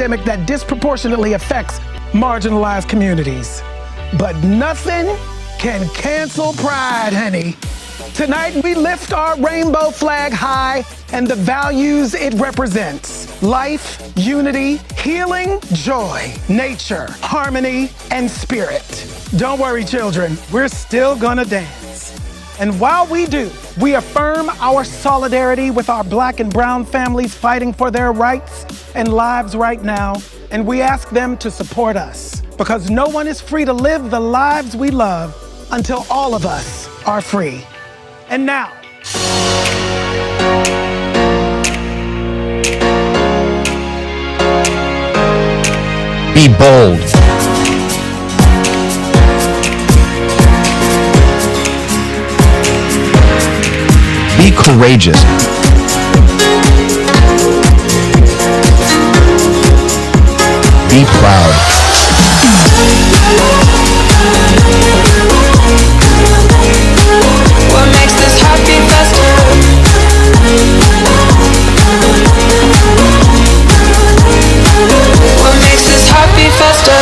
pandemic that disproportionately affects marginalized communities. But nothing can cancel pride, honey. Tonight, we lift our rainbow flag high and the values it represents: life, unity, healing, joy, nature, harmony, and spirit. Don't worry, children, we're still gonna dance. And while we do, we affirm our solidarity with our Black and brown families fighting for their rights and lives right now, and we ask them to support us, because no one is free to live the lives we love until all of us are free. And now, be bold. Be courageous. Be proud. What makes this heart beat faster? What makes this heart beat faster?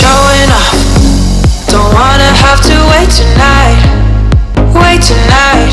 Showing up, don't wanna have to wait tonight. Wait tonight.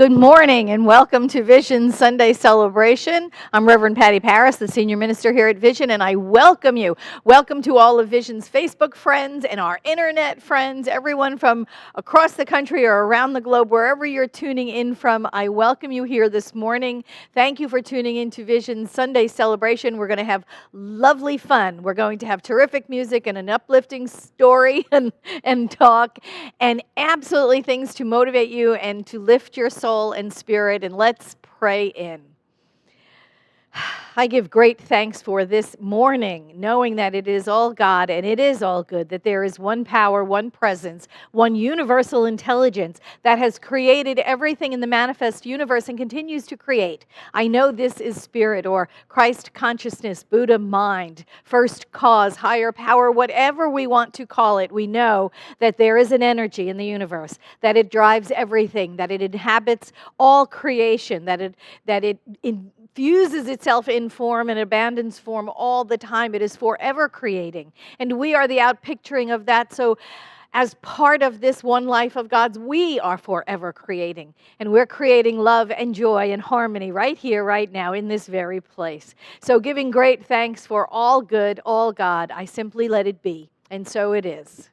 Good morning and welcome to Vision Sunday Celebration. I'm Reverend Patti Paris, the Senior Minister here at Vision, and I welcome you. Welcome to all of Vision's Facebook friends and our internet friends, everyone from across the country or around the globe, wherever you're tuning in from. I welcome you here this morning. Thank you for tuning in to Vision Sunday Celebration. We're going to have lovely fun. We're going to have terrific music and an uplifting story and talk, and absolutely things to motivate you and to lift your soul and spirit, and let's pray in. I give great thanks for this morning, knowing that it is all God and it is all good, that there is one power, one presence, one universal intelligence that has created everything in the manifest universe and continues to create. I know this is spirit or Christ consciousness, Buddha mind, first cause, higher power, whatever we want to call it. We know that there is an energy in the universe, that it drives everything, that it inhabits all creation, that it infuses itself in form and abandons form all the time. It is forever creating. And we are the outpicturing of that. So as part of this one life of God's, we are forever creating. And we're creating love and joy and harmony right here, right now, in this very place. So giving great thanks for all good, all God, I simply let it be. And so it is.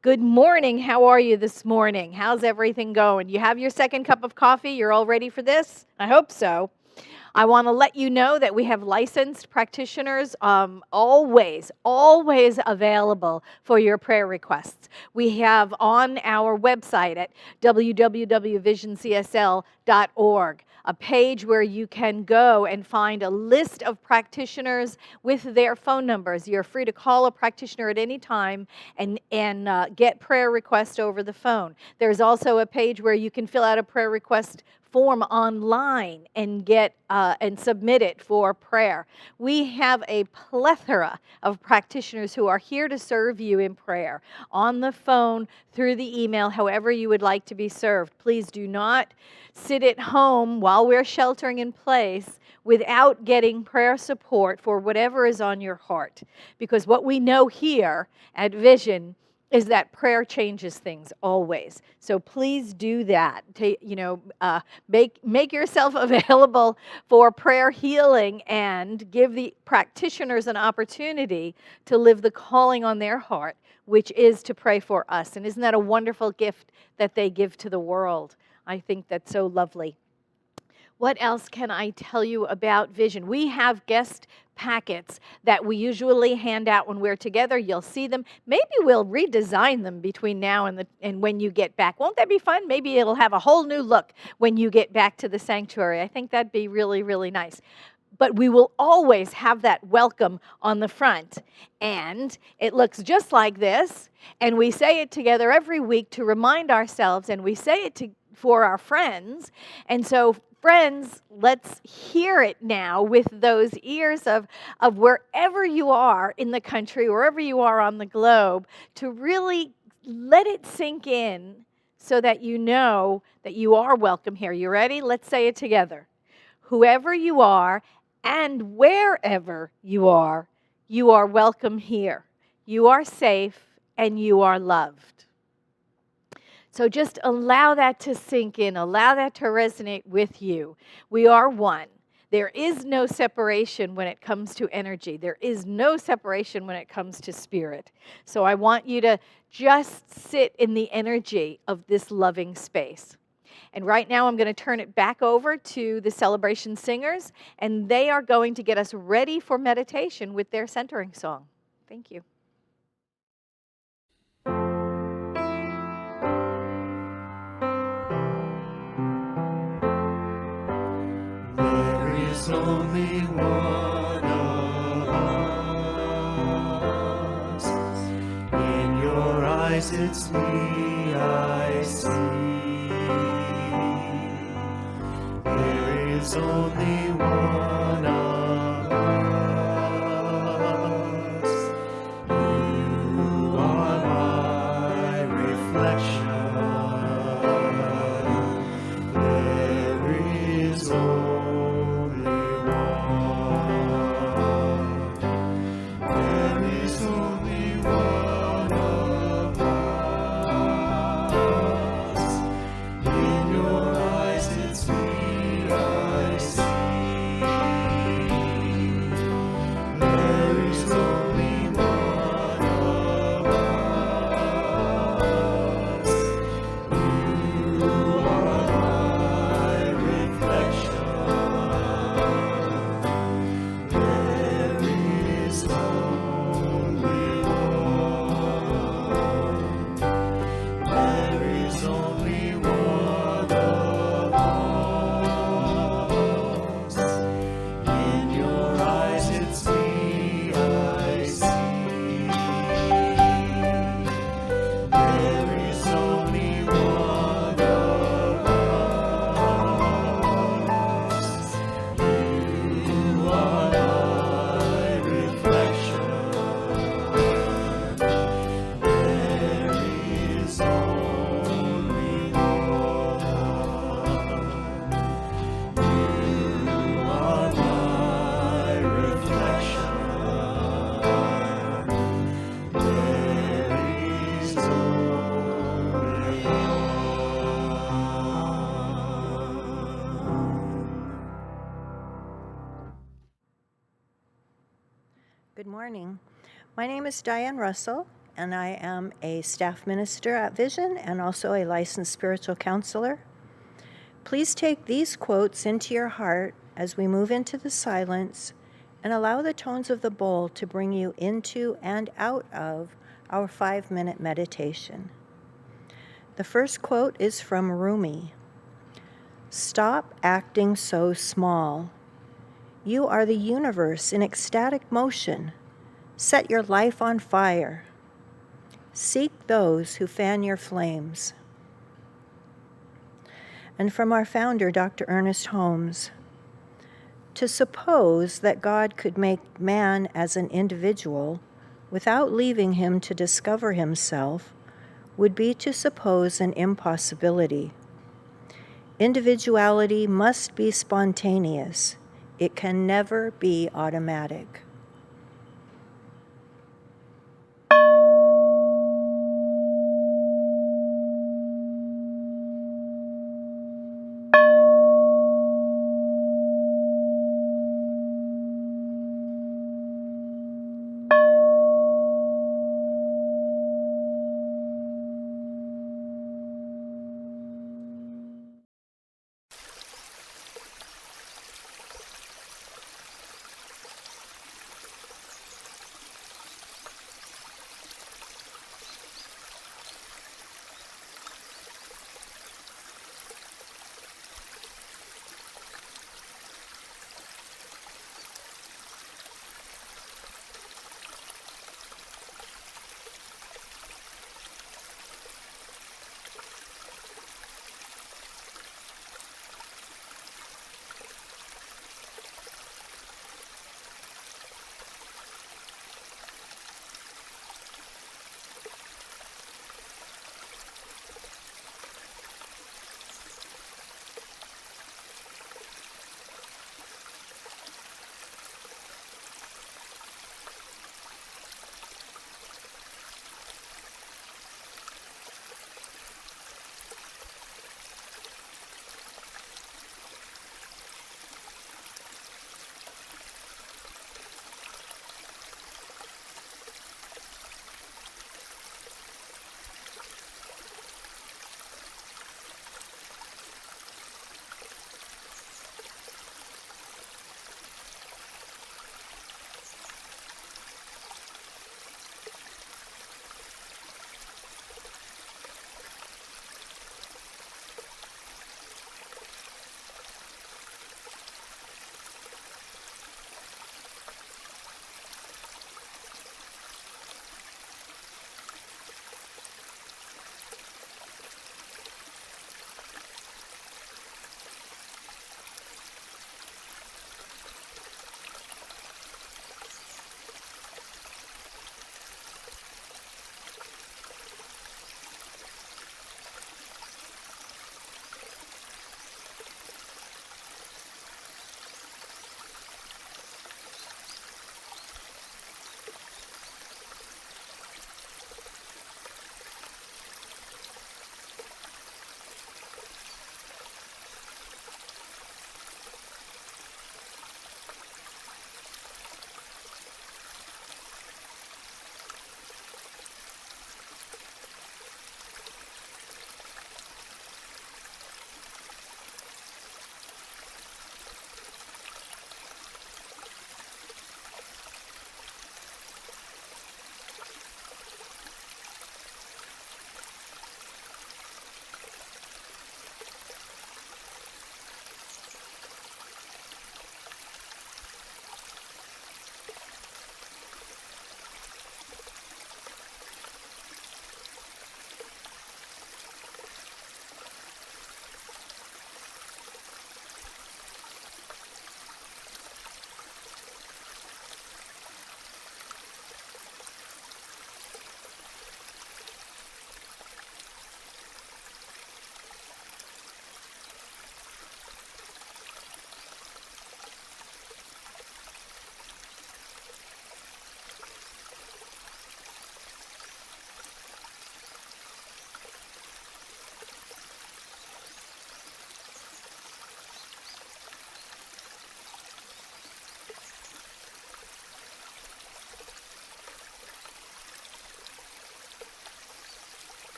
Good morning. How are you this morning? How's everything going? You have your second cup of coffee? You're all ready for this? I hope so. I want to let you know that we have licensed practitioners always available for your prayer requests. We have on our website at www.visioncsl.org a page where you can go and find a list of practitioners with their phone numbers. You're free to call a practitioner at any time and get prayer requests over the phone. There's also a page where you can fill out a prayer request form online and get and submit it for prayer. We have a plethora of practitioners who are here to serve you in prayer, on the phone, through the email, however you would like to be served. Please do not sit at home while we're sheltering in place without getting prayer support for whatever is on your heart. Because what we know here at Vision is that prayer changes things always. So please do that. Make yourself available for prayer healing and give the practitioners an opportunity to live the calling on their heart, which is to pray for us. And isn't that a wonderful gift that they give to the world? I think that's so lovely. What else can I tell you about Vision? We have guest packets that we usually hand out when we're together. You'll see them. Maybe we'll redesign them between now and when you get back. Won't that be fun? Maybe it'll have a whole new look when you get back to the sanctuary. I think that'd be really, really nice. But we will always have that welcome on the front. And it looks just like this. And we say it together every week to remind ourselves, and we say it for our friends. And so friends, let's hear it now with those ears of wherever you are in the country, wherever you are on the globe, to really let it sink in so that you know that you are welcome here. You ready? Let's say it together. Whoever you are and wherever you are welcome here. You are safe and you are loved. So just allow that to sink in. Allow that to resonate with you. We are one. There is no separation when it comes to energy. There is no separation when it comes to spirit. So I want you to just sit in the energy of this loving space. And right now I'm going to turn it back over to the celebration singers, and they are going to get us ready for meditation with their centering song. Thank you. There's only one of us. In your eyes it's me I see. There is only one of us. You are my reflection. There is only there is only one of us. In your eyes Good morning. My name is Diane Russell, and I am a staff minister at Vision and also a licensed spiritual counselor. Please take these quotes into your heart as we move into the silence and allow the tones of the bowl to bring you into and out of our 5-minute meditation. The first quote is from Rumi. Stop acting so small. You are the universe in ecstatic motion. Set your life on fire. Seek those who fan your flames. And from our founder, Dr. Ernest Holmes, to suppose that God could make man as an individual without leaving him to discover himself would be to suppose an impossibility. Individuality must be spontaneous. It can never be automatic.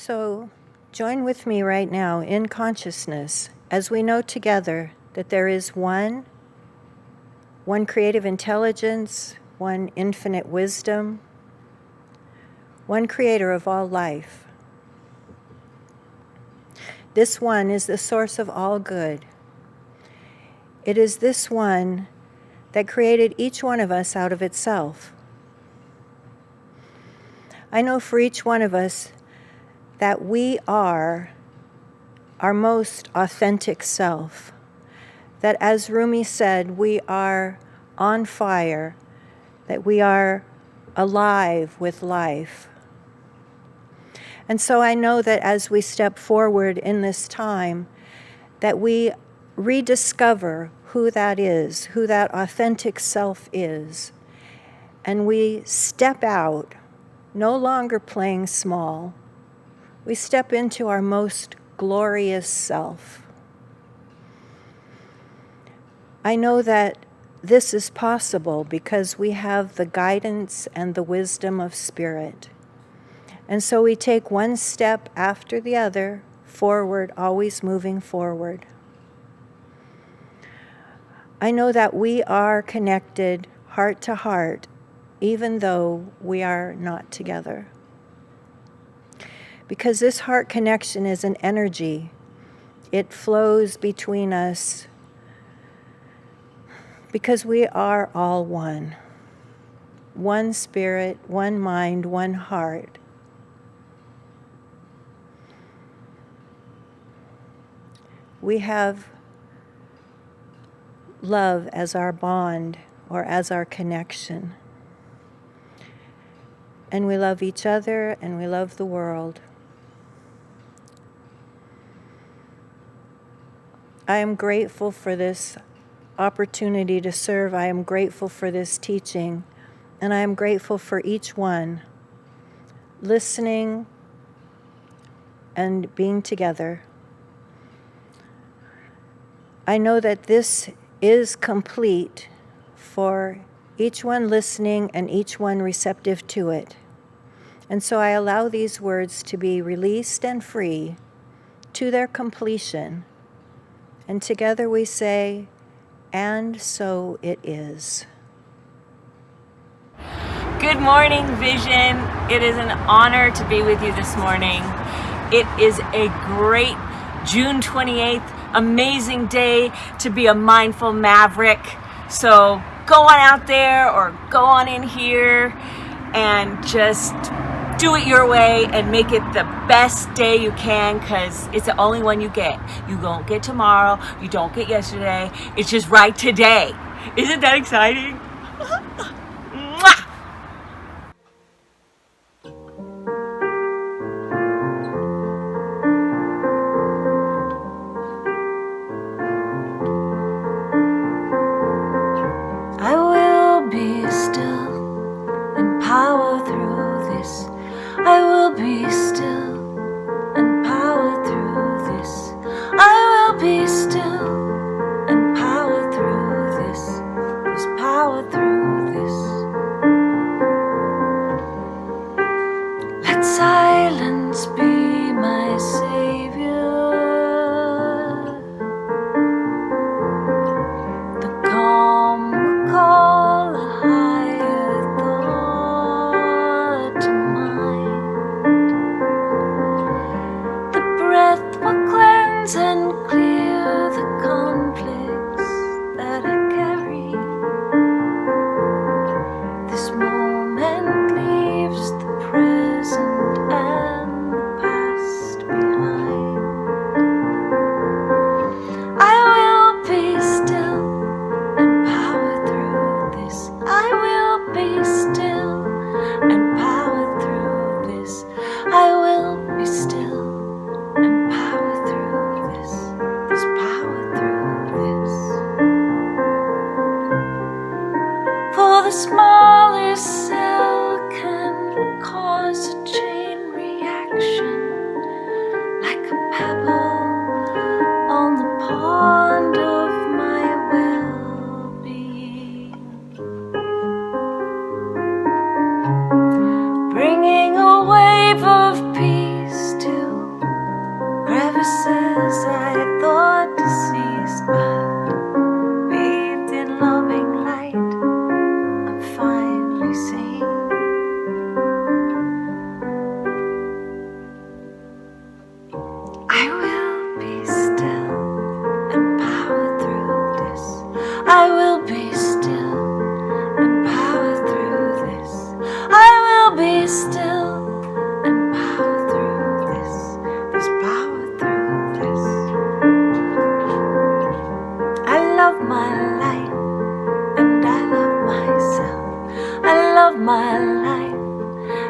So join with me right now in consciousness as we know together that there is one creative intelligence, one infinite wisdom, one creator of all life. This one is the source of all good. It is this one that created each one of us out of itself. I know for each one of us that we are our most authentic self. That, as Rumi said, we are on fire, that we are alive with life. And so I know that as we step forward in this time, that we rediscover who that is, who that authentic self is, and we step out, no longer playing small. We step into our most glorious self. I know that this is possible because we have the guidance and the wisdom of Spirit. And so we take one step after the other forward, always moving forward. I know that we are connected heart to heart, even though we are not together. Because this heart connection is an energy. It flows between us because we are all one. One spirit, one mind, one heart. We have love as our bond or as our connection. And we love each other and we love the world. I am grateful for this opportunity to serve. I am grateful for this teaching. And I am grateful for each one listening and being together. I know that this is complete for each one listening and each one receptive to it. And so I allow these words to be released and free to their completion. And together we say, and so it is. Good morning, Vision. It is an honor to be with you this morning. It is a great June 28th, amazing day to be a mindful maverick. So go on out there or go on in here and just do it your way and make it the best day you can, because it's the only one you get. You don't get tomorrow, you don't get yesterday, it's just right today. Isn't that exciting? Mwah! I will be still and power through this. I will be still and power through this. I will be still and power through this. There's power through this. Let silence be my savior. The calm will call a higher thought to mind. The breath will cleanse and clear the conflicts that I carry. This moment leaves the present and the past behind. I will be still and power through this. I will be still and power through this. I will be still and power through this. There's power through this. For the smallest cell can cause a chain reaction, like a pebble on the pond of my well-being, bringing a wave of peace to my life,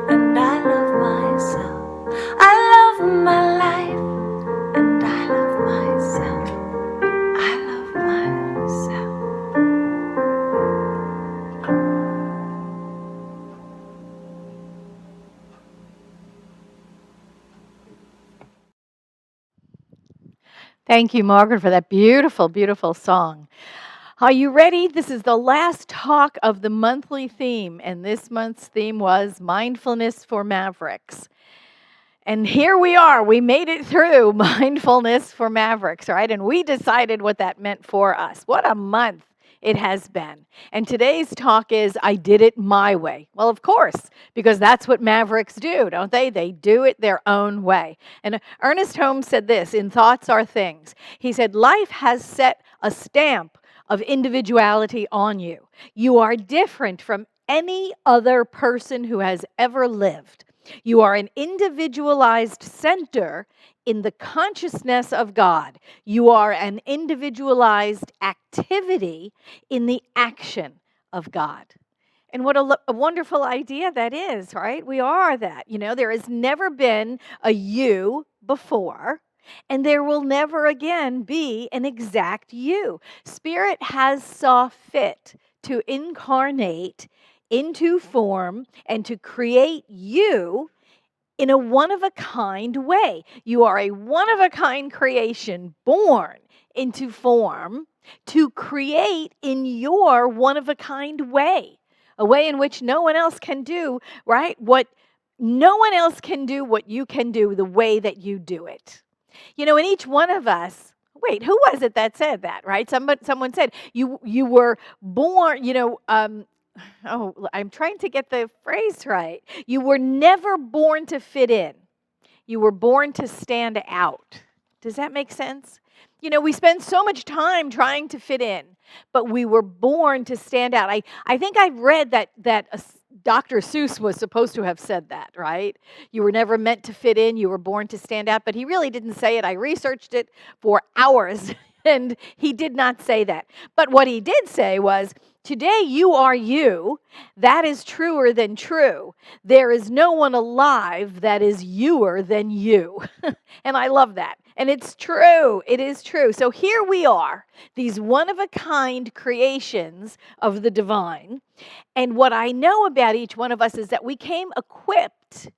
and I love myself. I love my life, and I love myself. I love myself. Thank you, Margaret, for that beautiful, beautiful song. Are you ready? This is the last talk of the monthly theme, and this month's theme was Mindfulness for Mavericks. And here we are. We made it through Mindfulness for Mavericks, right? And we decided what that meant for us. What a month it has been. And today's talk is, I did it my way. Well, of course, because that's what Mavericks do, don't they? They do it their own way. And Ernest Holmes said this, in Thoughts Are Things. He said, life has set a stamp of individuality on you. You are different from any other person who has ever lived. You are an individualized center in the consciousness of God. You are an individualized activity in the action of God. And what a wonderful idea that is, right? We are that. You know, there has never been a you before, and there will never again be an exact you. Spirit has saw fit to incarnate into form and to create you in a one-of-a-kind way. You are a one-of-a-kind creation born into form to create in your one-of-a-kind way, a way in which no one else can do, right? No one else can do what you can do the way that you do it. You know, in each one of us, wait, who was it that said that, right? Someone said, you were born, I'm trying to get the phrase right. You were never born to fit in. You were born to stand out. Does that make sense? You know, we spend so much time trying to fit in, but we were born to stand out. I think I've read that Dr. Seuss was supposed to have said that, right? You were never meant to fit in, you were born to stand out, but he really didn't say it. I researched it for hours, and he did not say that. But what he did say was, today you are you. That is truer than true. There is no one alive that is youer than you. And I love that. And it's true. It is true. So here we are, these one-of-a-kind creations of the divine. And what I know about each one of us is that we came equipped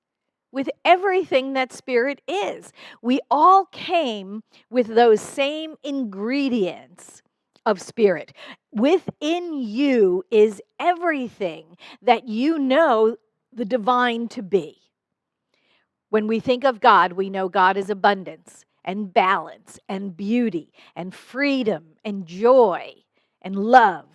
with everything that Spirit is. We all came with those same ingredients of Spirit. Within you is everything that you know the divine to be. When we think of God, we know God is abundance and balance and beauty and freedom and joy and love,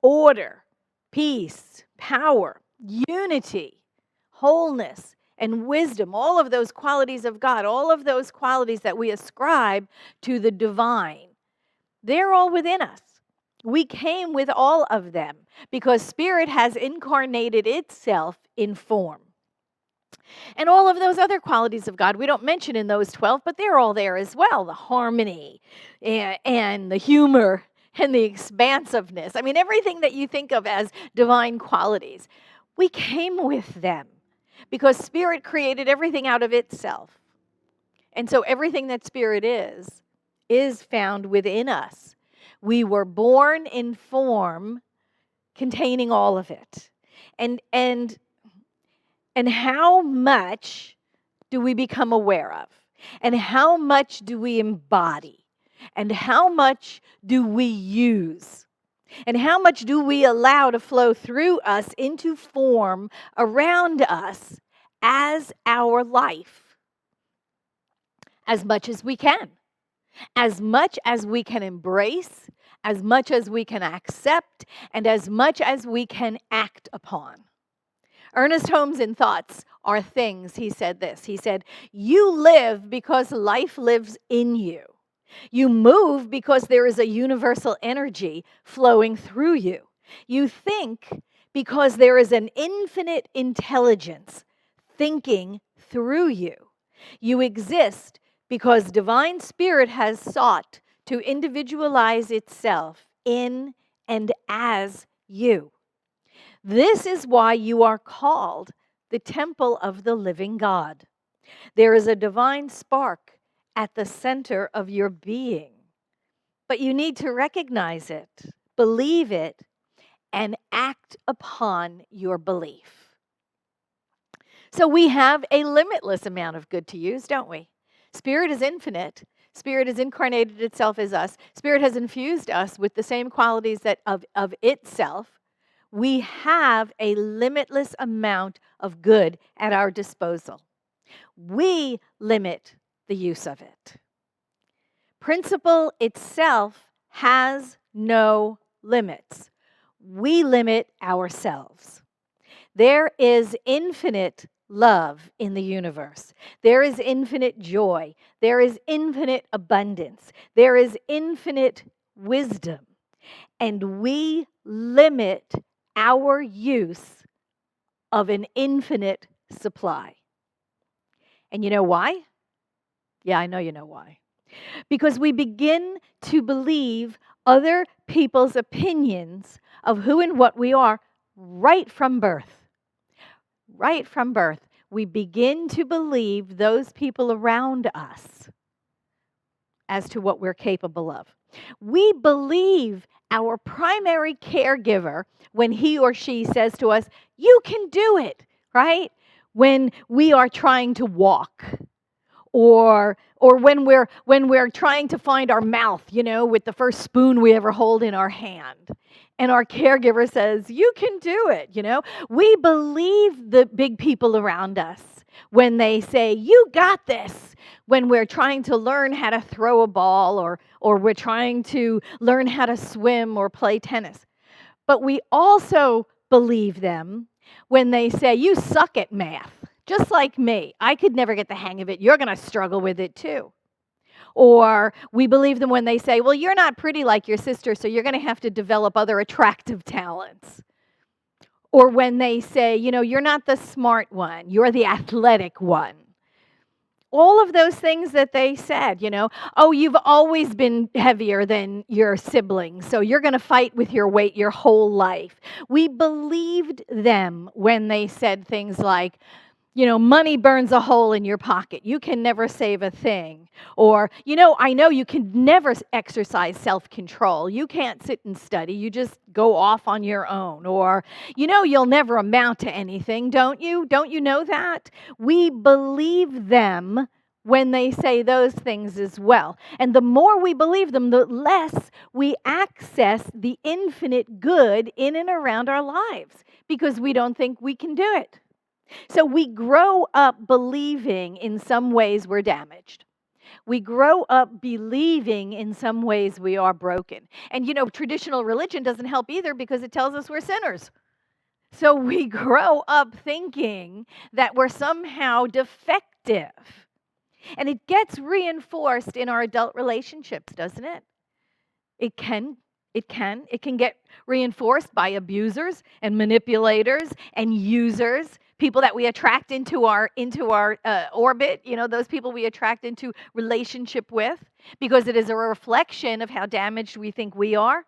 order, peace, power, unity, wholeness, and wisdom. All of those qualities of God, all of those qualities that we ascribe to the divine, they're all within us. We came with all of them because Spirit has incarnated itself in form. And all of those other qualities of God, we don't mention in those 12, but they're all there as well. The harmony and the humor and the expansiveness. I mean, everything that you think of as divine qualities, we came with them because Spirit created everything out of itself. And so everything that Spirit is found within us. We were born in form containing all of it. And how much do we become aware of? And how much do we embody? And how much do we use? And how much do we allow to flow through us into form around us as our life? As much as we can. As much as we can embrace, as much as we can accept, and as much as we can act upon. Ernest Holmes in Thoughts Are Things, he said this. He said, you live because life lives in you. You move because there is a universal energy flowing through you. You think because there is an infinite intelligence thinking through you. You exist because divine Spirit has sought to individualize itself in and as you. This is why you are called the temple of the living God. There is a divine spark at the center of your being, but you need to recognize it, believe it, and act upon your belief. So we have a limitless amount of good to use, don't we? Spirit is infinite. Spirit has incarnated itself as us. Spirit has infused us with the same qualities that of itself. We have a limitless amount of good at our disposal. We limit the use of it. Principle itself has no limits. We limit ourselves. There is infinite love in the universe. There is infinite joy. There is infinite abundance. There is infinite wisdom. And we limit our use of an infinite supply. And you know why? Yeah, I know you know why. Because we begin to believe other people's opinions of who and what we are right from birth. Right from birth, we begin to believe those people around us as to what we're capable of. We believe our primary caregiver when he or she says to us, "You can do it," right? When we are trying to walk, or when we're trying to find our mouth, with the first spoon we ever hold in our hand, and our caregiver says, "You can do it," We believe the big people around us when they say, "You got this," when we're trying to learn how to throw a ball, or we're trying to learn how to swim or play tennis. But we also believe them when they say, "You suck at math. Just like me. I could never get the hang of it. You're going to struggle with it too." Or we believe them when they say, "Well, you're not pretty like your sister, so you're going to have to develop other attractive talents." Or when they say, "You're not the smart one. You're the athletic one." All of those things that they said, "Oh, you've always been heavier than your siblings, so you're going to fight with your weight your whole life." We believed them when they said things like, "Money burns a hole in your pocket. You can never save a thing." Or, "I know you can never exercise self-control. You can't sit and study. You just go off on your own." Or, "You'll never amount to anything, don't you? Don't you know that?" We believe them when they say those things as well. And the more we believe them, the less we access the infinite good in and around our lives, because we don't think we can do it. So we grow up believing in some ways we're damaged. We grow up believing in some ways we are broken. And traditional religion doesn't help either, because it tells us we're sinners. So we grow up thinking that we're somehow defective. And it gets reinforced in our adult relationships, doesn't it? It can get reinforced by abusers and manipulators and users, people that we attract into our orbit, those people we attract into relationship with, because it is a reflection of how damaged we think we are.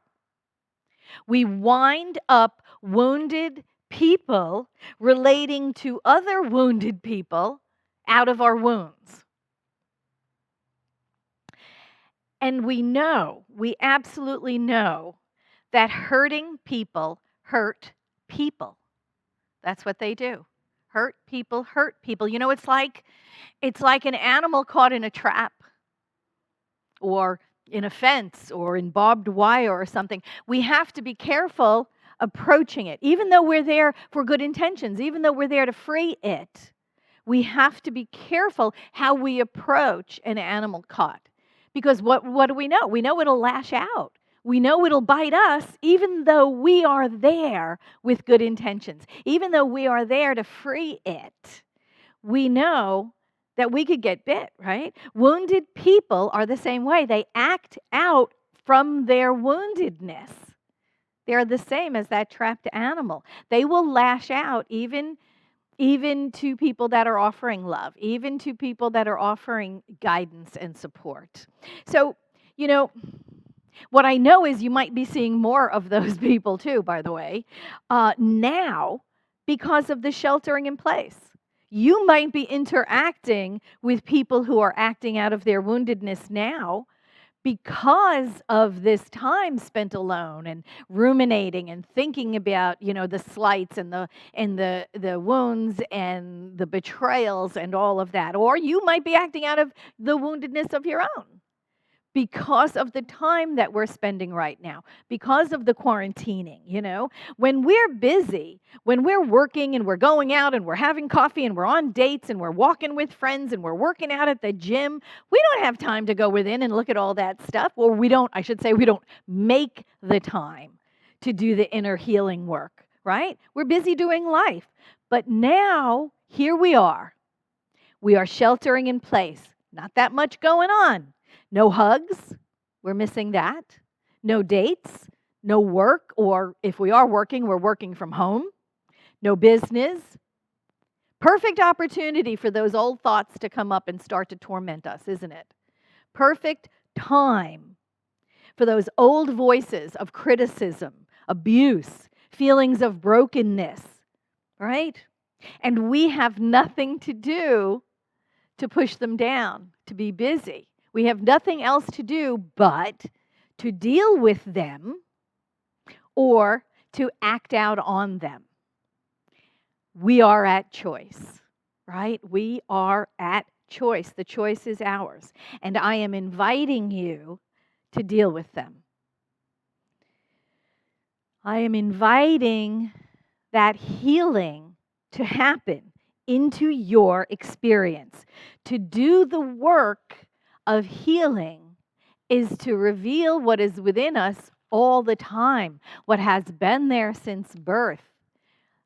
We wind up wounded people relating to other wounded people out of our wounds. And we absolutely know that hurting people hurt people. That's what they do. Hurt people hurt people. It's like an animal caught in a trap, or in a fence, or in barbed wire or something. We have to be careful approaching it. Even though we're there for good intentions, even though we're there to free it, we have to be careful how we approach an animal caught. Because what do we know? We know it'll lash out. We know it'll bite us, even though we are there with good intentions. Even though we are there to free it, we know that we could get bit, right? Wounded people are the same way. They act out from their woundedness. They're the same as that trapped animal. They will lash out even to people that are offering love, even to people that are offering guidance and support. So, What I know is you might be seeing more of those people too, by the way, now because of the sheltering in place. You might be interacting with people who are acting out of their woundedness now because of this time spent alone and ruminating and thinking about, the slights and the wounds and the betrayals and all of that. Or you might be acting out of the woundedness of your own because of the time that we're spending right now, because of the quarantining. When we're busy, when we're working and we're going out and we're having coffee and we're on dates and we're walking with friends and we're working out at the gym, we don't have time to go within and look at all that stuff. Or we don't make the time to do the inner healing work, right? We're busy doing life. But now, here we are. We are sheltering in place. Not that much going on. No hugs, we're missing that. No dates, no work, or if we are working, we're working from home. No business. Perfect opportunity for those old thoughts to come up and start to torment us, isn't it? Perfect time for those old voices of criticism, abuse, feelings of brokenness, right? And we have nothing to do to push them down, to be busy. We have nothing else to do but to deal with them or to act out on them. We are at choice, right? We are at choice. The choice is ours. And I am inviting you to deal with them. I am inviting that healing to happen into your experience. To do the work of healing is to reveal what is within us all the time, what has been there since birth,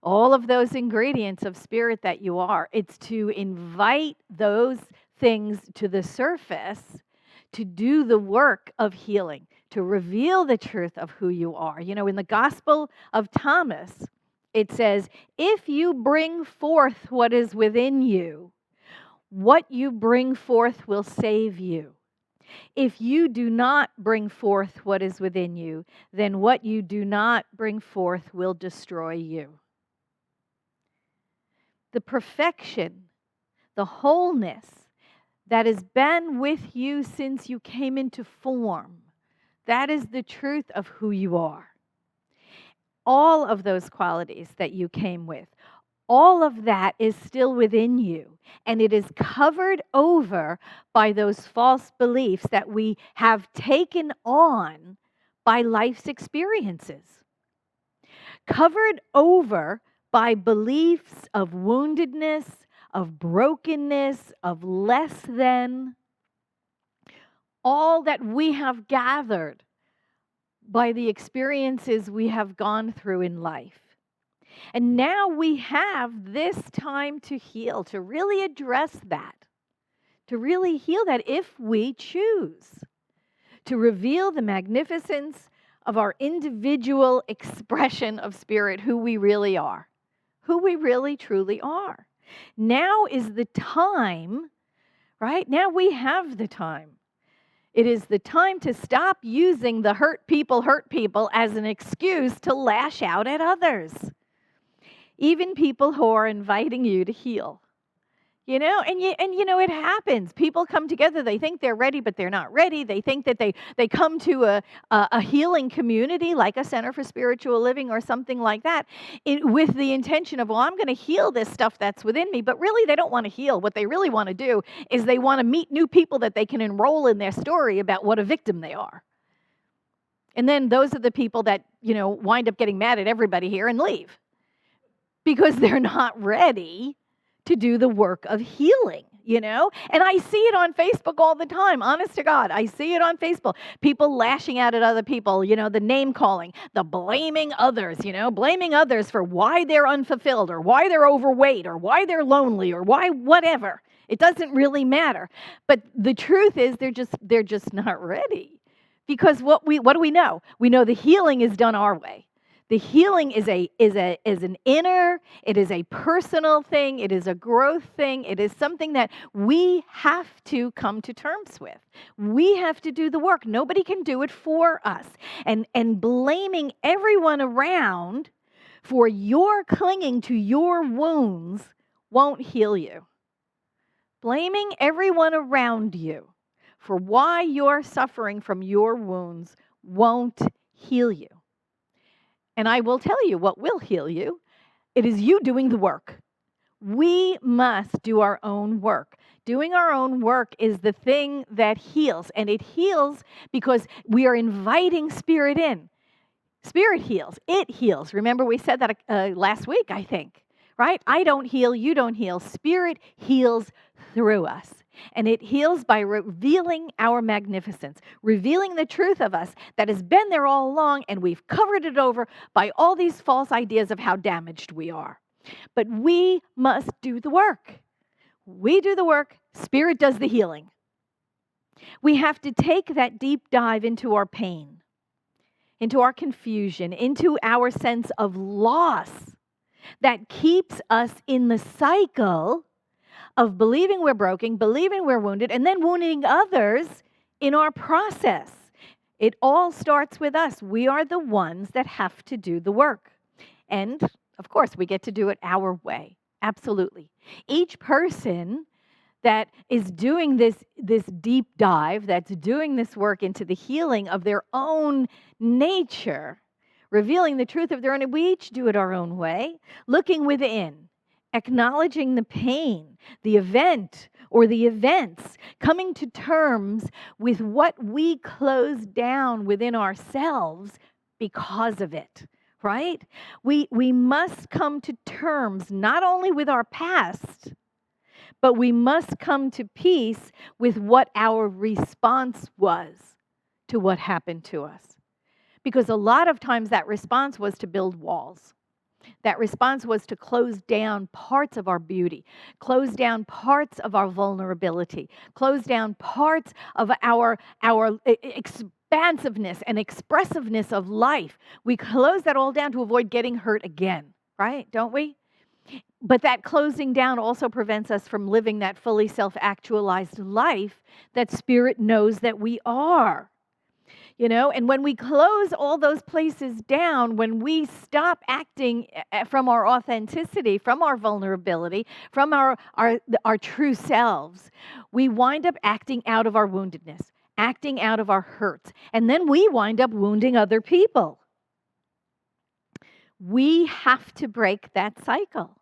all of those ingredients of spirit that you are. It's to invite those things to the surface, to do the work of healing, to reveal the truth of who you are. In the Gospel of Thomas, it says, if you bring forth what is within you, what you bring forth will save you. If you do not bring forth what is within you, then what you do not bring forth will destroy you. The perfection, the wholeness that has been with you since you came into form, that is the truth of who you are. All of those qualities that you came with, all of that is still within you, and it is covered over by those false beliefs that we have taken on by life's experiences. Covered over by beliefs of woundedness, of brokenness, of less than, all that we have gathered by the experiences we have gone through in life. And now we have this time to heal, to really address that, to really heal that if we choose, to reveal the magnificence of our individual expression of spirit, who we really are, who we really truly are. Now is the time, right? Now we have the time. It is the time to stop using the hurt people as an excuse to lash out at others. Even people who are inviting you to heal. And it happens. People come together, they think they're ready, but they're not ready. They think that they come to a healing community like a Center for Spiritual Living or something like that with the intention of, well, I'm going to heal this stuff that's within me. But really, they don't want to heal. What they really want to do is they want to meet new people that they can enroll in their story about what a victim they are. And then those are the people that, wind up getting mad at everybody here and leave because they're not ready to do the work of healing, And I see it on Facebook all the time, honest to God. I see it on Facebook. People lashing out at other people, the name calling, the blaming others, blaming others for why they're unfulfilled or why they're overweight or why they're lonely or why whatever. It doesn't really matter. But the truth is they're just not ready. Because what do we know? We know the healing is done our way. The healing is an inner, it is a personal thing, it is a growth thing, it is something that we have to come to terms with. We have to do the work. Nobody can do it for us. And blaming everyone around for your clinging to your wounds won't heal you. Blaming everyone around you for why you're suffering from your wounds won't heal you. And I will tell you what will heal you. It is you doing the work. We must do our own work. Doing our own work is the thing that heals. And it heals because we are inviting Spirit in. Spirit heals. It heals. Remember, we said that last week, I think, right? I don't heal. You don't heal. Spirit heals through us. And it heals by revealing our magnificence, revealing the truth of us that has been there all along, and we've covered it over by all these false ideas of how damaged we are. But we must do the work. We do the work. Spirit does the healing. We have to take that deep dive into our pain, into our confusion, into our sense of loss that keeps us in the cycle of believing we're broken, believing we're wounded, and then wounding others in our process. It all starts with us. We are the ones that have to do the work. And, of course, we get to do it our way. Absolutely. Each person that is doing this deep dive, that's doing this work into the healing of their own nature, revealing the truth of their own, we each do it our own way, looking within, acknowledging the pain, the event or the events, coming to terms with what we close down within ourselves because of it, right? We must come to terms not only with our past, but we must come to peace with what our response was to what happened to us. Because a lot of times that response was to build walls. That response was to close down parts of our beauty, close down parts of our vulnerability, close down parts of our expansiveness and expressiveness of life. We close that all down to avoid getting hurt again, right? Don't we? But that closing down also prevents us from living that fully self-actualized life that Spirit knows that we are. You know, and when we close all those places down, when we stop acting from our authenticity, from our vulnerability, from our true selves, we wind up acting out of our woundedness, acting out of our hurts, and then we wind up wounding other people. We have to break that cycle.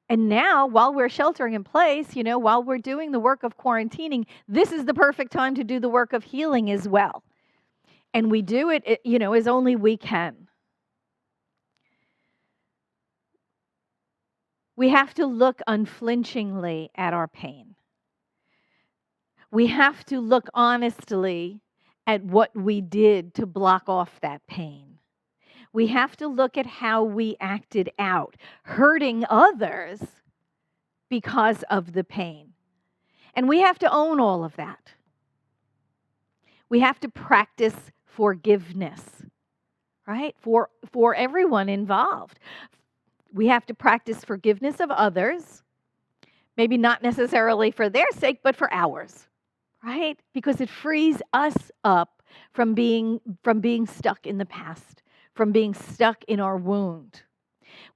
And now, while we're sheltering in place, you know, while we're doing the work of quarantining, this is the perfect time to do the work of healing as well. And we do it, you know, as only we can. We have to look unflinchingly at our pain. We have to look honestly at what we did to block off that pain. We have to look at how we acted out, hurting others because of the pain. And we have to own all of that. We have to practice forgiveness, right? For everyone involved. We have to practice forgiveness of others, maybe not necessarily for their sake, but for ours, right? Because it frees us up from being stuck in the past, from being stuck in our wound.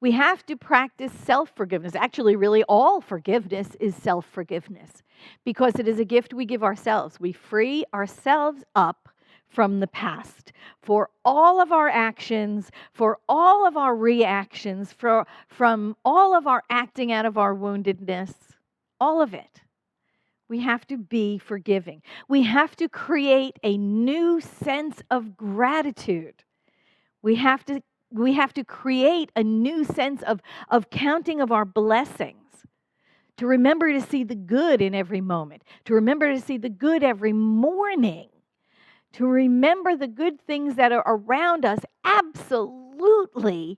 We have to practice self-forgiveness. Actually, really all forgiveness is self-forgiveness because it is a gift we give ourselves. We free ourselves up from the past for all of our actions, for all of our reactions, from all of our acting out of our woundedness, all of it. We have to be forgiving. We have to create a new sense of gratitude. We have to create a new sense of counting of our blessings, to remember to see the good in every moment, to remember to see the good every morning, to remember the good things that are around us absolutely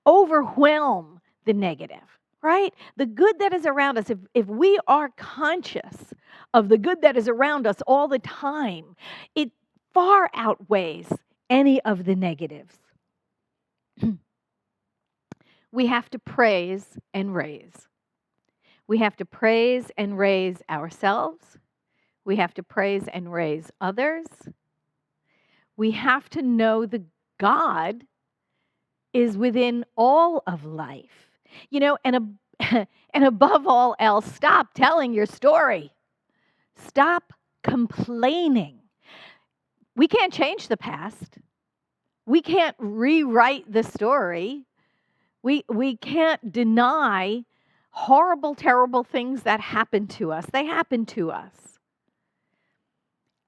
overwhelm the negative, right? The good that is around us, if we are conscious of the good that is around us all the time, it far outweighs any of the negatives. We have to praise and raise. We have to praise and raise ourselves. We have to praise and raise others. We have to know the God is within all of life. You know, and above all else, stop telling your story. Stop complaining. We can't change the past. We can't rewrite the story. We can't deny horrible, terrible things that happen to us. They happen to us.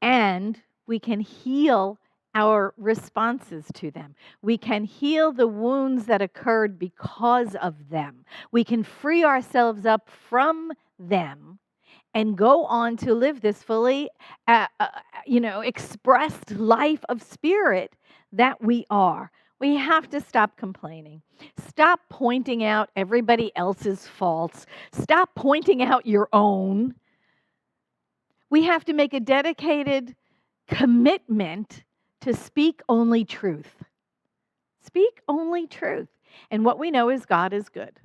And we can heal our responses to them. We can heal the wounds that occurred because of them. We can free ourselves up from them and go on to live this fully, expressed life of spirit that we are. We have to stop complaining. Stop pointing out everybody else's faults. Stop pointing out your own. We have to make a dedicated commitment to speak only truth. Speak only truth. And what we know is God is good.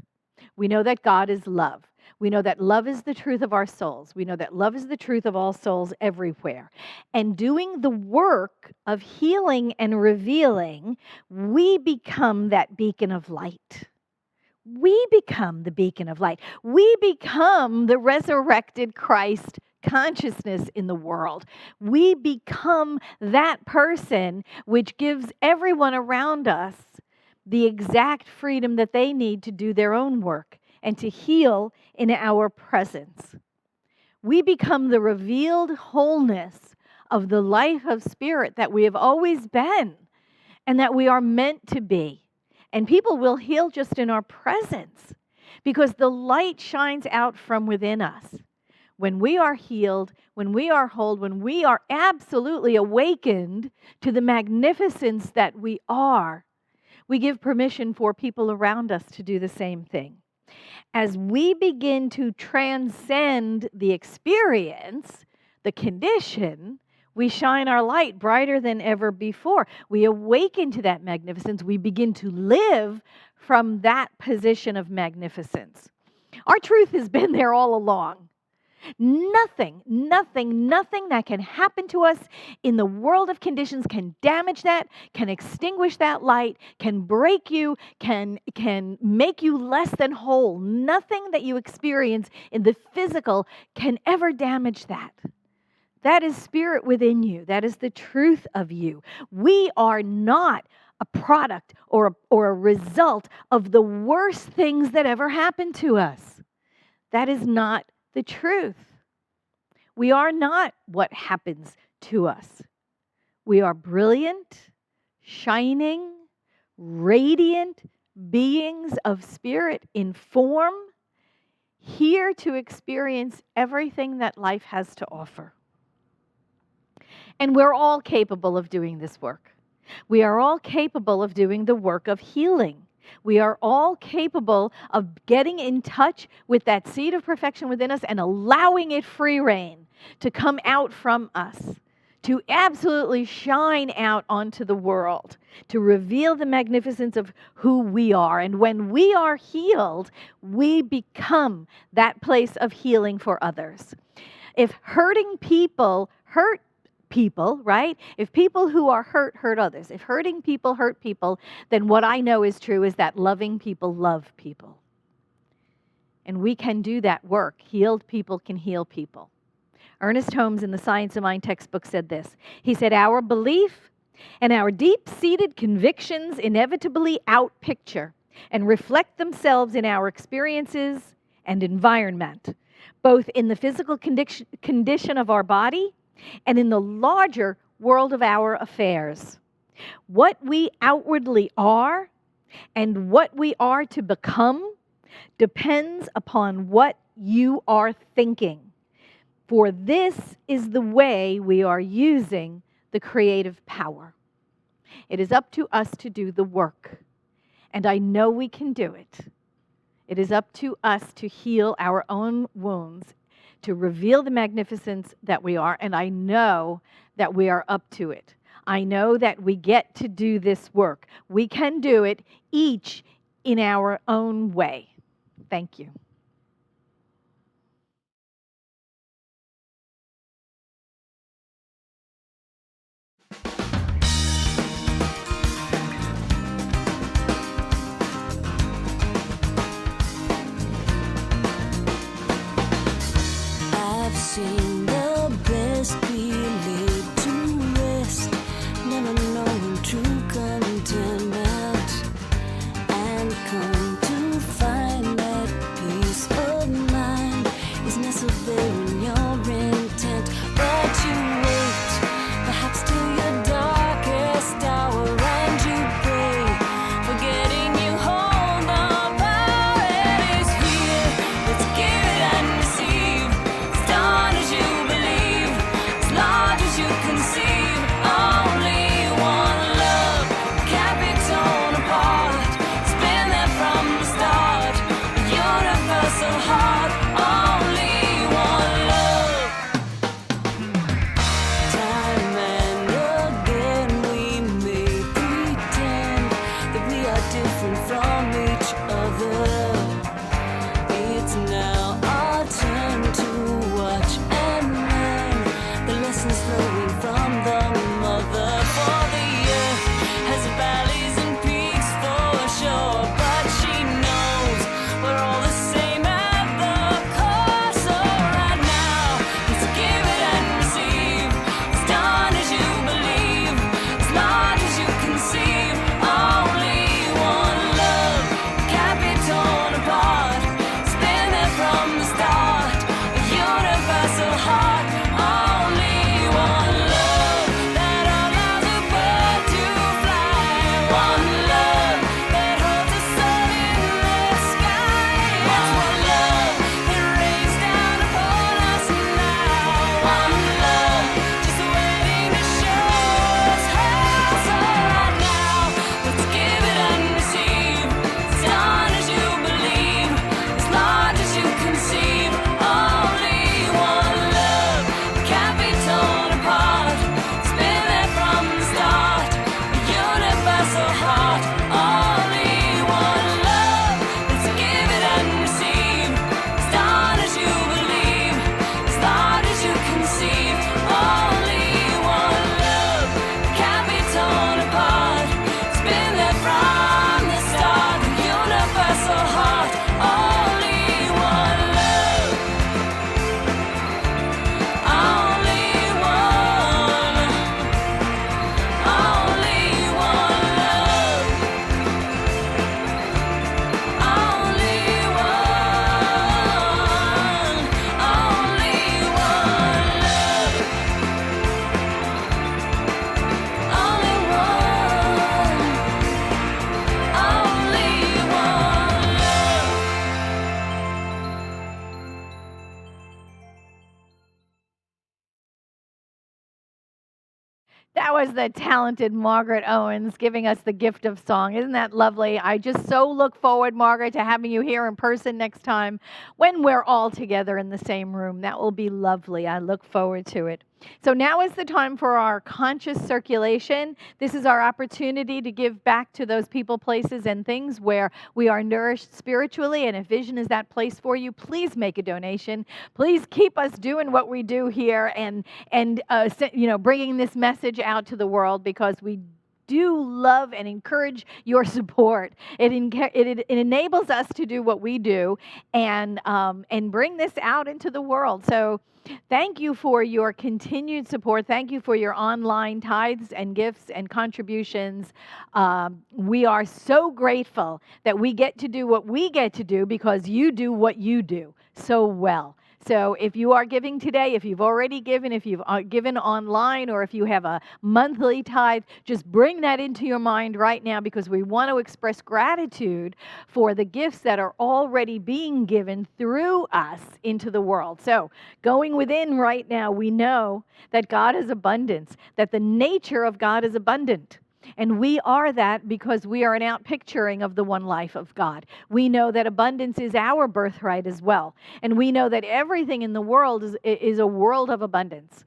We know that God is love. We know that love is the truth of our souls. We know that love is the truth of all souls everywhere. And doing the work of healing and revealing, we become that beacon of light. We become the beacon of light. We become the resurrected Christ consciousness in the world. We become that person which gives everyone around us the exact freedom that they need to do their own work and to heal in our presence. We become the revealed wholeness of the life of spirit that we have always been and that we are meant to be. And people will heal just in our presence because the light shines out from within us. When we are healed, when we are whole, when we are absolutely awakened to the magnificence that we are, we give permission for people around us to do the same thing. As we begin to transcend the experience, the condition, we shine our light brighter than ever before. We awaken to that magnificence. We begin to live from that position of magnificence. Our truth has been there all along. Nothing that can happen to us in the world of conditions can damage that, can extinguish that light, can break you, can make you less than whole. Nothing that you experience in the physical can ever damage that. That is spirit within you. That is the truth of you. We are not a product or a result of the worst things that ever happened to us. That is not the truth. We are not what happens to us. We are brilliant, shining, radiant beings of spirit in form, here to experience everything that life has to offer. And we're all capable of doing this work. We are all capable of doing the work of healing. We are all capable of getting in touch with that seed of perfection within us and allowing it free rein to come out from us, to absolutely shine out onto the world, to reveal the magnificence of who we are. And when we are healed, we become that place of healing for others. If hurting people hurt people, right? If people who are hurt others, if hurting people hurt people, then what I know is true is that loving people love people. And we can do that work. Healed people can heal people. Ernest Holmes in the Science of Mind textbook said this. He said, our belief and our deep-seated convictions inevitably outpicture and reflect themselves in our experiences and environment, both in the physical condition of our body and in the larger world of our affairs. What we outwardly are and what we are to become depends upon what you are thinking. For this is the way we are using the creative power. It is up to us to do the work, and I know we can do it. It is up to us to heal our own wounds, to reveal the magnificence that we are, and I know that we are up to it. I know that we get to do this work. We can do it each in our own way. Thank you. I've seen the best be laid to rest, never knowing true contentment, and come to find that peace of mind is necessary in your intent. But you wait, perhaps till your darkest hour, and you pray, forgetting you hold the power. It is here, let's give it and receive. As dawn as you believe, as large as you conceive. Only one love, can't be torn apart. It's been there from the start, a universal heart. Only one love. Time and again we may pretend that we are different from each other. It's now our turn to watch and learn the lessons flowing from the mother. For the earth has valleys and peaks for sure, but she knows we're all the same at the core. So right now, let's give it and receive. As dawn as you believe, as large as you conceive. Only one love, can't be torn apart. It's been there from the start, a universal heart. Only one love that allows a bird to fly. One love that holds a sun in the sky. It's one love that rains down upon us now. One love just waiting to show us how. So right now, let's give it and receive. As dawn as you believe, as large as you conceive. Only one love, can't be torn apart. It's been there from the start, a universal heart. Only one love, let's give it and receive. As dawn as you believe, as large as you conceive. Only one love, can't be torn apart. It's been there from the start, a universal heart. Only one love. Only one. Only one love. Only one. Only one love. Only one. Only one love. That was the talented Margaret Owens giving us the gift of song. Isn't that lovely? I just so look forward, Margaret, to having you here in person next time when we're all together in the same room. That will be lovely. I look forward to it. So now is the time for our conscious circulation. This is our opportunity to give back to those people, places, and things where we are nourished spiritually. And if Vision is that place for you, please make a donation. Please keep us doing what we do here and bringing this message out to the world, because we do love and encourage your support. It enables us to do what we do and bring this out into the world. So thank you for your continued support. Thank you for your online tithes and gifts and contributions. We are so grateful that we get to do what we get to do because you do what you do so well. So if you are giving today, if you've already given, if you've given online, or if you have a monthly tithe, just bring that into your mind right now, because we want to express gratitude for the gifts that are already being given through us into the world. So going within right now, we know that God is abundance, that the nature of God is abundant. And we are that because we are an outpicturing of the one life of God. We know that abundance is our birthright as well. And we know that everything in the world is a world of abundance.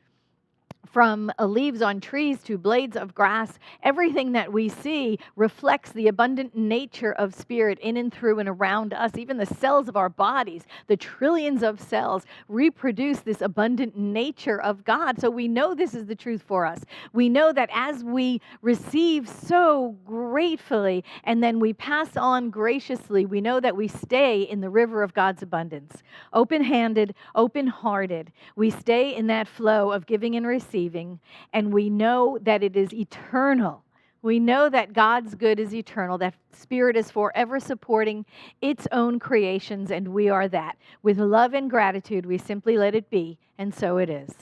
from leaves on trees to blades of grass, everything that we see reflects the abundant nature of spirit in and through and around us. Even the cells of our bodies, the trillions of cells, reproduce this abundant nature of God. So we know this is the truth for us. We know that as we receive so gratefully and then we pass on graciously, we know that we stay in the river of God's abundance. Open-handed, open-hearted. We stay in that flow of giving and receiving, and we know that it is eternal. We know that God's good is eternal, that Spirit is forever supporting its own creations, and we are that. With love and gratitude, we simply let it be, and so it is.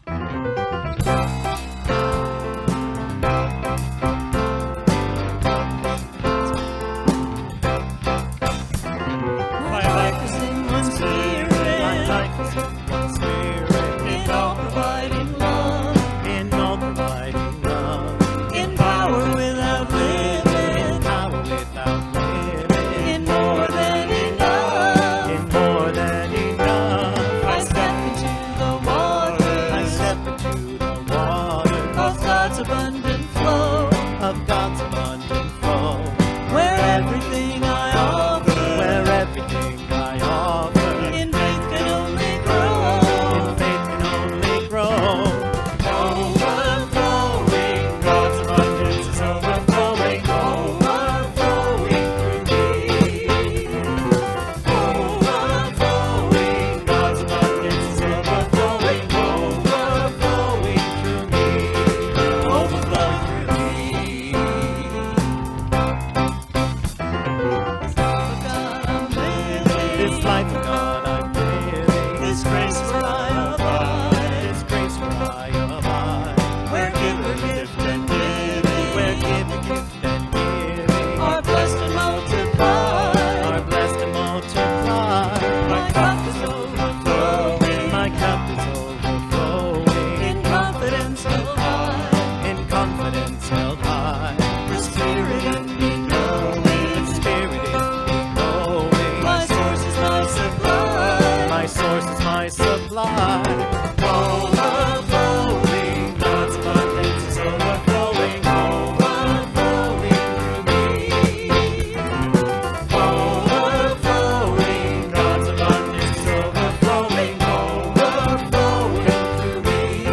My life is in one spirit. My life is in one spirit. In all providing love. In all providing love. In power without limit. In power without limit. In more than enough. In more than enough. I step into the water. I step into the water. Of God's abundant flow. Of God's abundant flow. Where everything I offer. Where everything I offer. In faith can only grow. In faith can only grow. Overflowing. God's abundance is overflowing. Overflowing through me. Overflowing. God's abundance is overflowing. Overflowing through me. Overflowing through me. This life of God I'm living. This grace where I abide. This grace where I abide. Where gift and giving. Where gift and giving. Are blessed and multiplied. Are blessed and multiplied. My cup is overflowing. My cup is overflowing. In confidence held high. In confidence held high. For spirit in me knowing. Spirit in me knowing. My source is my supply. My source is my supply. Overflowing. God's abundance is overflowing. Overflowing through me. Overflowing. God's abundance is overflowing. Overflowing through me.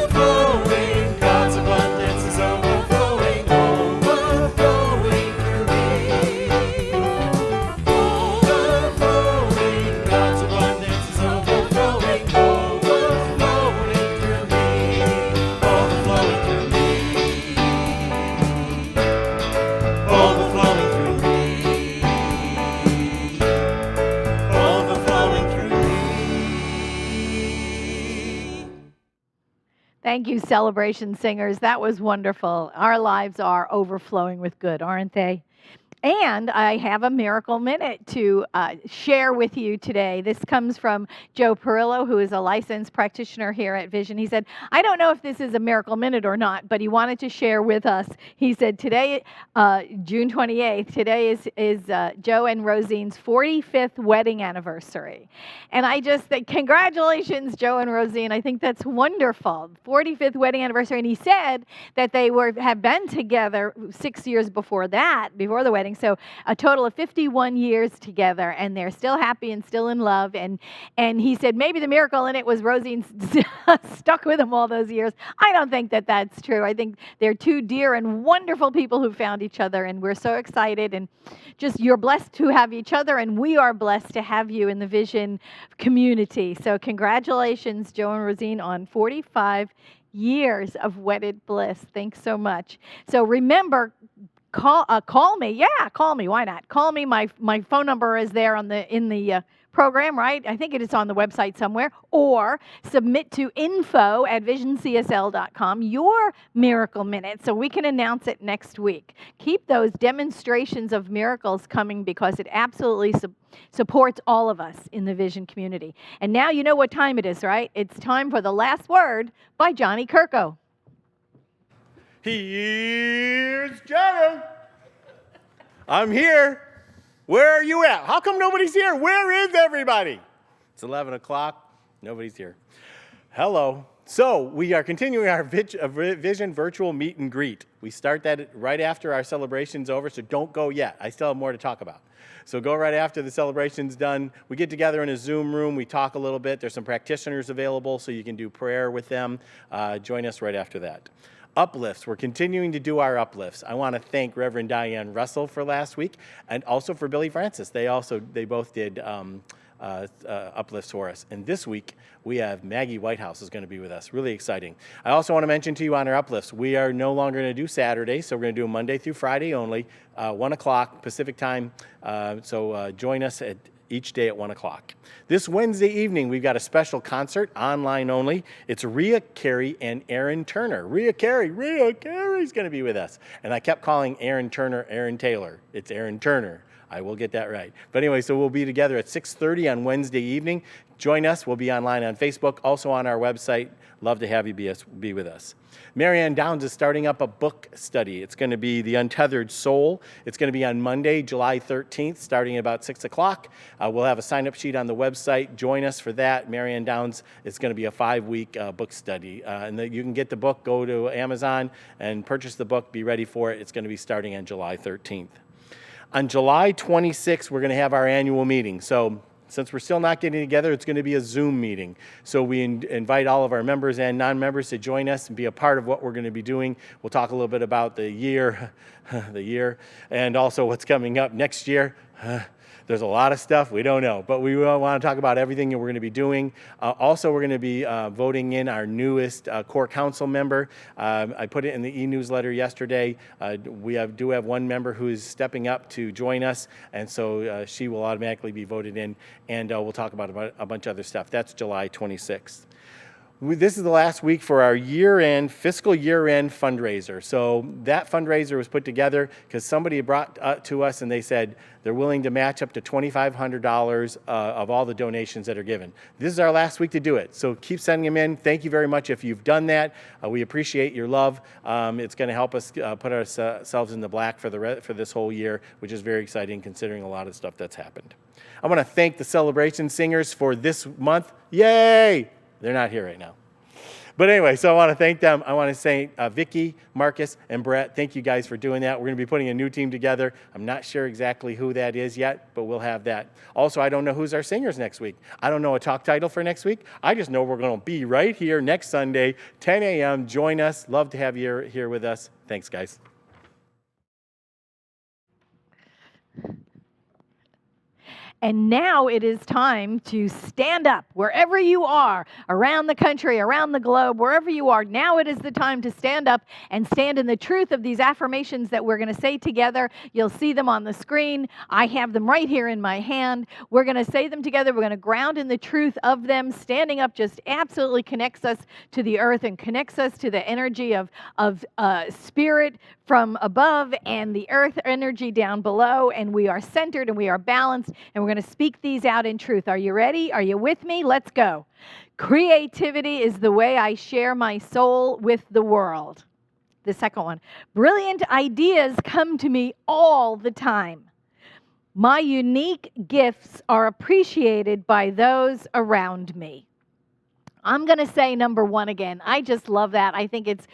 Overflowing. God's abundance is overflowing. Overflowing through me. Overflowing. God's abundance is overflowing. Overflowing through me. Overflowing through me. Overflowing through me. Overflowing through me. Thank you, Celebration Singers. That was wonderful. Our lives are overflowing with good, aren't they? And I have a miracle minute to share with you today. This comes from Joe Perillo, who is a licensed practitioner here at Vision. He said, I don't know if this is a miracle minute or not, but he wanted to share with us. He said, today, June 28th, today is Joe and Rosine's 45th wedding anniversary. And I just think, congratulations, Joe and Rosine. I think that's wonderful. 45th wedding anniversary. And he said that they have been together 6 years before that, before the wedding. So a total of 51 years together, and they're still happy and still in love. And he said maybe the miracle in it was Rosine stuck with him all those years. I don't think that that's true. I think they're two dear and wonderful people who found each other, and we're so excited. And just you're blessed to have each other, and we are blessed to have you in the Vision community. So congratulations, Joe and Rosine, on 45 years of wedded bliss. Thanks so much. So remember, call me. Yeah, call me. Why not? Call me. My phone number is there in the program, right? I think it is on the website somewhere. Or submit to info@visioncsl.com your miracle minute so we can announce it next week. Keep those demonstrations of miracles coming because it absolutely supports all of us in the Vision community. And now you know what time it is, right? It's time for the last word by Johnny Kirko. Here's Joe. I'm here. Where are you at? How come nobody's here? Where is everybody? It's 11 o'clock. Nobody's here. Hello. So we are continuing our Vision virtual meet and greet. We start that right after our celebration's over, so don't go yet. I still have more to talk about. So go right after the celebration's done. We get together in a Zoom room. We talk a little bit. There's some practitioners available, so you can do prayer with them. Join us right after that. Uplifts. We're continuing to do our uplifts. I want to thank Reverend Diane Russell for last week, and also for Billy Francis. They both did uplifts for us. And this week, we have Maggie Whitehouse is going to be with us. Really exciting. I also want to mention to you on our uplifts, we are no longer going to do Saturdays, so we're going to do Monday through Friday only, 1 o'clock Pacific time. So join us at each day at 1 o'clock. This Wednesday evening, we've got a special concert, online only. It's Rhea Carey and Aaron Turner. Rhea Carey's going to be with us. And I kept calling Aaron Turner Aaron Taylor. It's Aaron Turner. I will get that right. But anyway, so we'll be together at 6:30 on Wednesday evening. Join us. We'll be online on Facebook, also on our website. Love to have you be with us. Marianne Downs is starting up a book study. It's going to be The Untethered Soul. It's going to be on Monday, July 13th, starting at about 6 o'clock. We'll have a sign-up sheet on the website. Join us for that. Marianne Downs, it's going to be a 5-week book study. And you can get the book, go to Amazon and purchase the book. Be ready for it. It's going to be starting on July 13th. On July 26th, we're going to have our annual meeting. So since we're still not getting together, it's going to be a Zoom meeting. So we invite all of our members and non-members to join us and be a part of what we're going to be doing. We'll talk a little bit about the year, and also what's coming up next year. There's a lot of stuff we don't know, but we want to talk about everything that we're going to be doing. Also, we're going to be voting in our newest core council member. I put it in the e-newsletter yesterday. We do have one member who is stepping up to join us, and so she will automatically be voted in, and we'll talk about a bunch of other stuff. That's July 26th. This is the last week for our fiscal year-end fundraiser. So that fundraiser was put together because somebody brought to us and they said they're willing to match up to $2,500 of all the donations that are given. This is our last week to do it. So keep sending them in. Thank you very much if you've done that. We appreciate your love. It's going to help us put ourselves in the black for this whole year, which is very exciting considering a lot of stuff that's happened. I want to thank the celebration singers for this month. Yay! They're not here right now. But anyway, so I want to thank them. I want to say Vicki, Marcus, and Brett, thank you guys for doing that. We're going to be putting a new team together. I'm not sure exactly who that is yet, but we'll have that. Also, I don't know who's our singers next week. I don't know a talk title for next week. I just know we're going to be right here next Sunday, 10 a.m. Join us. Love to have you here with us. Thanks, guys. And now it is time to stand up wherever you are, around the country, around the globe, wherever you are. Now it is the time to stand up and stand in the truth of these affirmations that we're going to say together. You'll see them on the screen. I have them right here in my hand. We're going to say them together. We're going to ground in the truth of them. Standing up just absolutely connects us to the earth and connects us to the energy of spirit from above and the earth energy down below. And we are centered and we are balanced, and we're going to speak these out in truth. Are you ready? Are you with me? Let's go. Creativity is the way I share my soul with the world. The second one. Brilliant ideas come to me all the time. My unique gifts are appreciated by those around me. I'm going to say number one again. I just love that. I think it's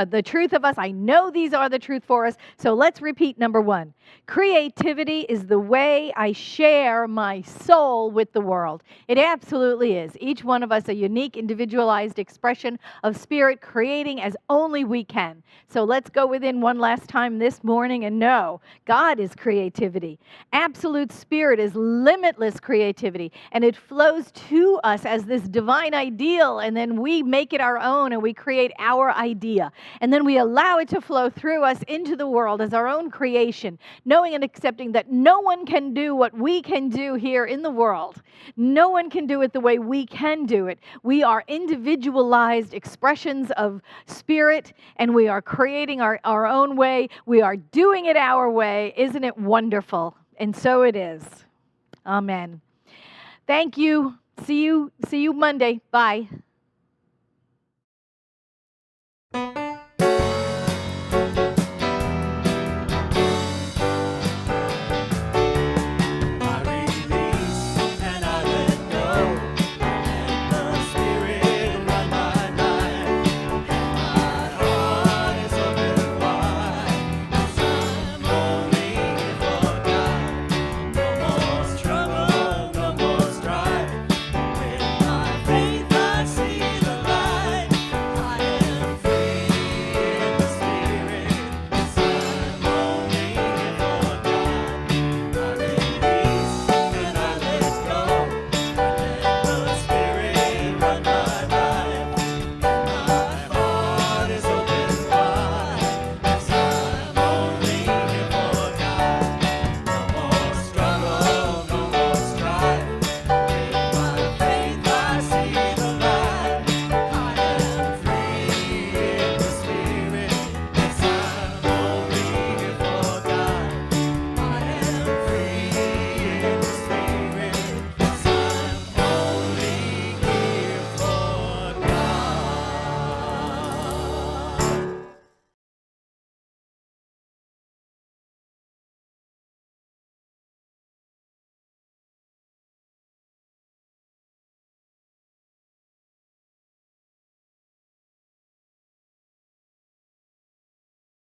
the truth of us. I know these are the truth for us. So let's repeat number one. Creativity is the way I share my soul with the world. It absolutely is. Each one of us a unique, individualized expression of spirit, creating as only we can. So let's go within one last time this morning and know God is creativity. Absolute spirit is limitless creativity, and it flows to us as this divine ideal. And then we make it our own and we create our idea. And then we allow it to flow through us into the world as our own creation, knowing and accepting that no one can do what we can do here in the world. No one can do it the way we can do it. We are individualized expressions of spirit, and we are creating our own way. We are doing it our way. Isn't it wonderful? And so it is. Amen. Thank you. See you Monday. Bye.